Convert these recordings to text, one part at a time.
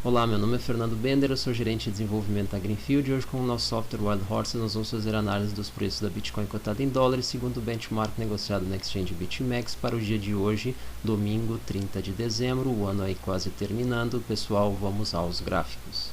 Olá, meu nome é Fernando Bender, eu sou gerente de desenvolvimento da Greenfield e hoje com o nosso software Wild Horses nós vamos fazer análise dos preços da Bitcoin cotada em dólares segundo o benchmark negociado na Exchange BitMEX para o dia de hoje, domingo 30 de dezembro, o ano aí quase terminando. Pessoal, vamos aos gráficos.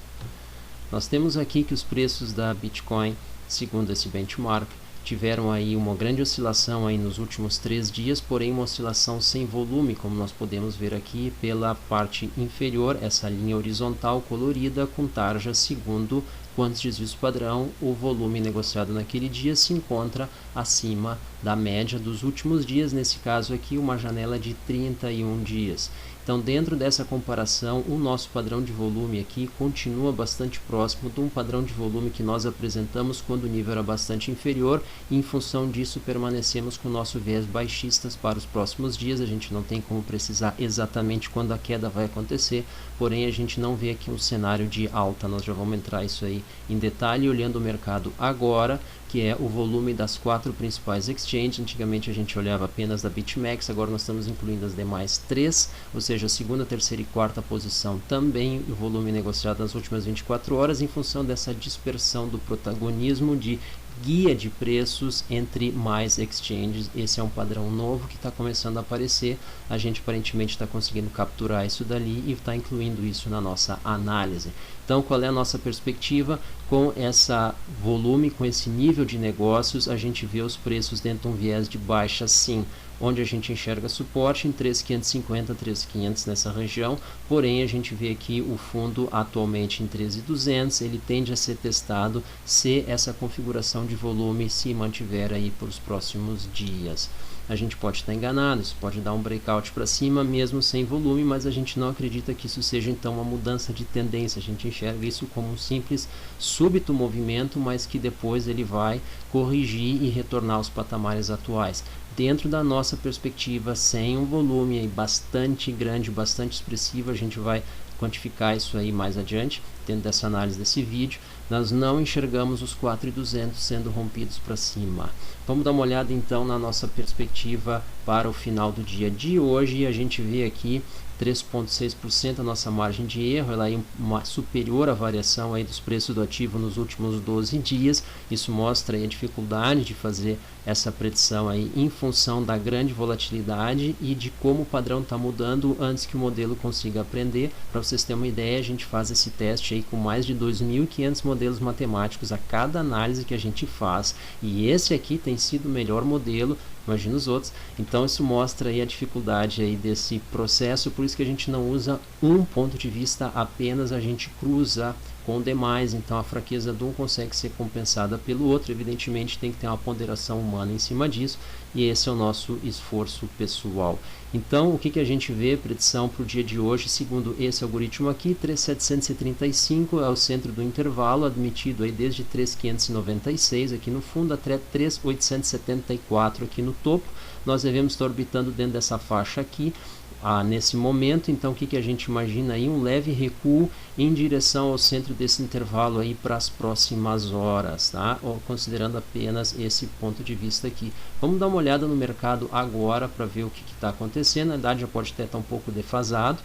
Nós temos aqui que os preços da Bitcoin, segundo esse benchmark, tiveram aí uma grande oscilação aí nos últimos 3 dias, porém uma oscilação sem volume, como nós podemos ver aqui pela parte inferior, essa linha horizontal colorida com tarja segundo quantos desvios padrão o volume negociado naquele dia se encontra acima da média dos últimos dias, nesse caso aqui uma janela de 31 dias. Então, dentro dessa comparação, o nosso padrão de volume aqui continua bastante próximo de um padrão de volume que nós apresentamos quando o nível era bastante inferior, e em função disso permanecemos com o nosso viés baixistas para os próximos dias. A gente não tem como precisar exatamente quando a queda vai acontecer, porém a gente não vê aqui um cenário de alta. Nós já vamos entrar isso aí em detalhe olhando o mercado agora, que é o volume das 4 principais exchanges. Antigamente a gente olhava apenas da BitMEX, agora nós estamos incluindo as demais 3, ou seja, a segunda, terceira e quarta posição também, o volume negociado nas últimas 24 horas, em função dessa dispersão do protagonismo de guia de preços entre mais exchanges. Esse é um padrão novo que está começando a aparecer. A gente aparentemente está conseguindo capturar isso dali e está incluindo isso na nossa análise. Então, qual é a nossa perspectiva? Com esse volume, com esse nível de negócios, a gente vê os preços dentro de um viés de baixa, sim, onde a gente enxerga suporte em 3.550, 3.500 nessa região, porém a gente vê aqui o fundo atualmente em 13.200, ele tende a ser testado se essa configuração de volume se mantiver aí para os próximos dias. A gente pode estar enganado, isso pode dar um breakout para cima mesmo sem volume, mas a gente não acredita que isso seja então uma mudança de tendência. A gente enxerga isso como um simples súbito movimento, mas que depois ele vai corrigir e retornar aos patamares atuais. Dentro da nossa perspectiva, sem um volume aí bastante grande, bastante expressivo, a gente vai quantificar isso aí mais adiante, dentro dessa análise desse vídeo. Nós não enxergamos os 4.200 sendo rompidos para cima. Vamos dar uma olhada então na nossa perspectiva para o final do dia de hoje. A gente vê aqui 3,6% a nossa margem de erro, ela é superior à variação aí dos preços do ativo nos últimos 12 dias. Isso mostra aí a dificuldade de fazer essa predição aí em função da grande volatilidade e de como o padrão está mudando antes que o modelo consiga aprender. Para vocês terem uma ideia, a gente faz esse teste aí com mais de 2.500 modelos matemáticos a cada análise que a gente faz, e esse aqui tem sido o melhor modelo, imagina os outros. Então isso mostra aí a dificuldade aí desse processo, por isso que a gente não usa um ponto de vista apenas, a gente cruza com demais, então a fraqueza de um consegue ser compensada pelo outro. Evidentemente tem que ter uma ponderação humana em cima disso, e esse é o nosso esforço pessoal. Então o que a gente vê, predição para o dia de hoje, segundo esse algoritmo aqui, 3.735 é o centro do intervalo, admitido aí desde 3.596 aqui no fundo até 3.874 aqui no topo. Nós devemos estar orbitando dentro dessa faixa aqui nesse momento. Então o que a gente imagina aí? Um leve recuo em direção ao centro desse intervalo aí para as próximas horas, tá? Ou considerando apenas esse ponto de vista aqui. Vamos dar uma olhada no mercado agora para ver o que está acontecendo. Na verdade já pode até estar um pouco defasado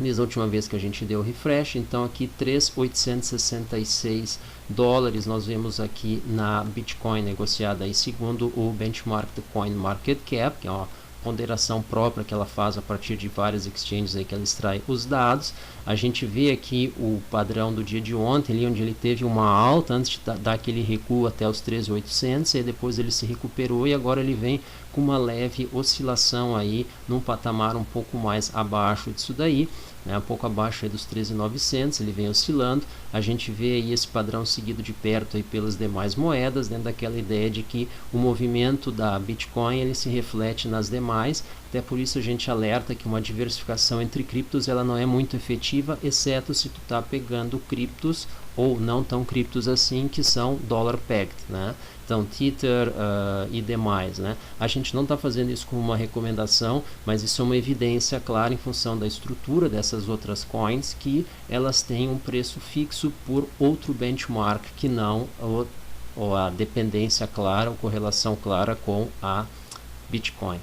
desde a última vez que a gente deu refresh. Então aqui 3.866 dólares nós vemos aqui na Bitcoin negociada aí segundo o benchmark do CoinMarketCap, que é uma ponderação própria que ela faz a partir de várias exchanges aí que ela extrai os dados. A gente vê aqui o padrão do dia de ontem, ali onde ele teve uma alta antes de dar aquele recuo até os 13.800, e depois ele se recuperou e agora ele vem com uma leve oscilação aí num patamar um pouco mais abaixo disso daí, né, um pouco abaixo aí dos 13.900, ele vem oscilando. A gente vê aí esse padrão seguido de perto aí pelas demais moedas, dentro daquela ideia de que o movimento da Bitcoin ele se reflete nas demais. Até por isso a gente alerta que uma diversificação entre criptos ela não é muito efetiva, exceto se tu está pegando criptos ou não tão criptos assim, que são dollar pegged, né? Então Tether e demais, né? A gente não está fazendo isso como uma recomendação, mas isso é uma evidência clara em função da estrutura dessas outras coins, que elas têm um preço fixo por outro benchmark que não ou a dependência clara ou correlação clara com a Bitcoin.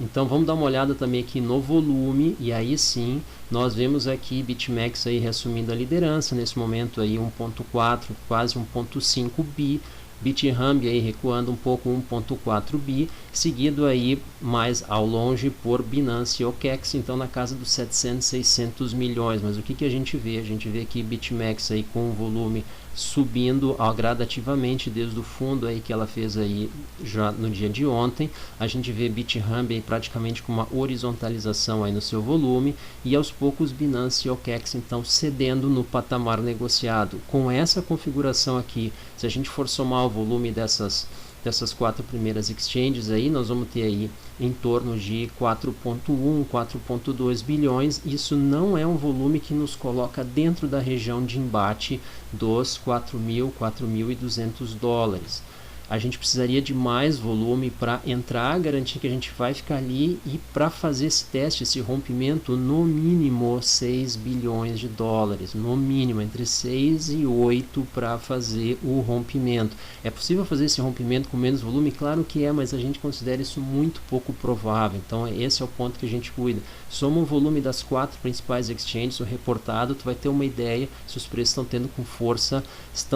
Então vamos dar uma olhada também aqui no volume, e aí sim nós vemos aqui BitMEX aí reassumindo a liderança, nesse momento aí 1.4, quase 1.5 bi, BitHumb aí recuando um pouco, 1.4 bi, seguido aí mais ao longe por Binance e OKEx, então na casa dos 700, 600 milhões. Mas o que a gente vê? A gente vê aqui BitMEX aí com o volume subindo gradativamente desde o fundo aí que ela fez aí já no dia de ontem. A gente vê BitHumb aí praticamente com uma horizontalização aí no seu volume, e aos poucos Binance e OKEx então cedendo no patamar negociado. Com essa configuração aqui, se a gente for somar o volume dessas 4 primeiras exchanges aí, nós vamos ter aí em torno de 4.1, 4.2 bilhões. Isso não é um volume que nos coloca dentro da região de embate dos 4.000, 4.200 dólares. A gente precisaria de mais volume para entrar, garantir que a gente vai ficar ali, e para fazer esse teste, esse rompimento, no mínimo 6 bilhões de dólares, no mínimo entre 6 e 8 para fazer o rompimento. É possível fazer esse rompimento com menos volume? Claro que é, mas a gente considera isso muito pouco provável. Então esse é o ponto que a gente cuida. Soma o volume das 4 principais exchanges, o reportado, tu vai ter uma ideia se os preços estão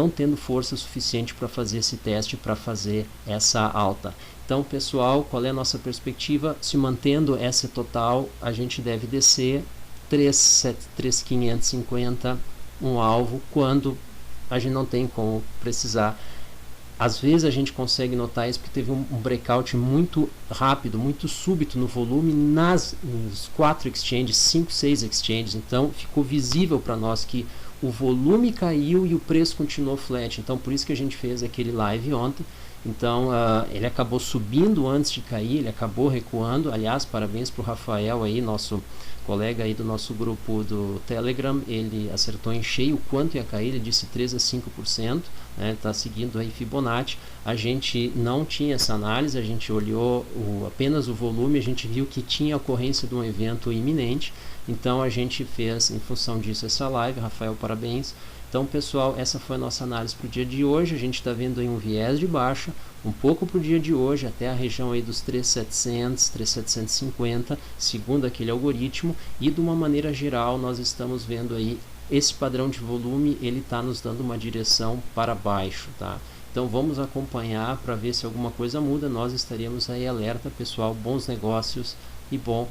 tendo força suficiente para fazer esse teste, para fazer essa alta. Então, pessoal, qual é a nossa perspectiva? Se mantendo essa total, a gente deve descer 3.550, um alvo, quando a gente não tem como precisar. Às vezes a gente consegue notar isso porque teve um breakout muito rápido, muito súbito no volume nos 4 exchanges, 5, 6 exchanges. Então ficou visível para nós que o volume caiu e o preço continuou flat. Então por isso que a gente fez aquele live ontem. Então ele acabou subindo antes de cair, ele acabou recuando. Aliás, parabéns para o Rafael aí, nosso colega aí do nosso grupo do Telegram. Ele acertou em cheio quanto ia cair, ele disse 3 a 5%, né? Tá seguindo aí Fibonacci. A gente não tinha essa análise, a gente olhou apenas o volume, a gente viu que tinha ocorrência de um evento iminente, então a gente fez em função disso essa live. Rafael, parabéns. Então, pessoal, essa foi a nossa análise para o dia de hoje. A gente está vendo aí um viés de baixa, um pouco para o dia de hoje, até a região aí dos 3.700, 3.750, segundo aquele algoritmo. E de uma maneira geral, nós estamos vendo aí esse padrão de volume, ele está nos dando uma direção para baixo, tá? Então, vamos acompanhar para ver se alguma coisa muda. Nós estaremos aí alerta, pessoal. Bons negócios e bom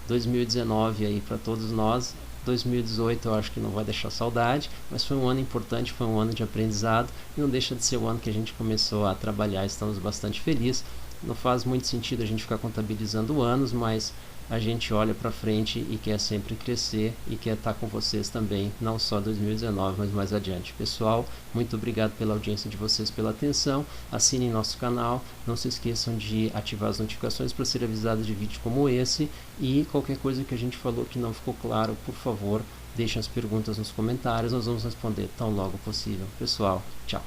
2019 aí para todos nós. 2018 eu acho que não vai deixar saudade, mas foi um ano importante, foi um ano de aprendizado, e não deixa de ser o ano que a gente começou a trabalhar. Estamos bastante felizes. Não faz muito sentido a gente ficar contabilizando anos, mas a gente olha para frente e quer sempre crescer e quer estar com vocês também, não só 2019, mas mais adiante. Pessoal, muito obrigado pela audiência de vocês, pela atenção. Assinem nosso canal, não se esqueçam de ativar as notificações para ser avisados de vídeos como esse, e qualquer coisa que a gente falou que não ficou claro, por favor, deixem as perguntas nos comentários, nós vamos responder tão logo possível. Pessoal, tchau!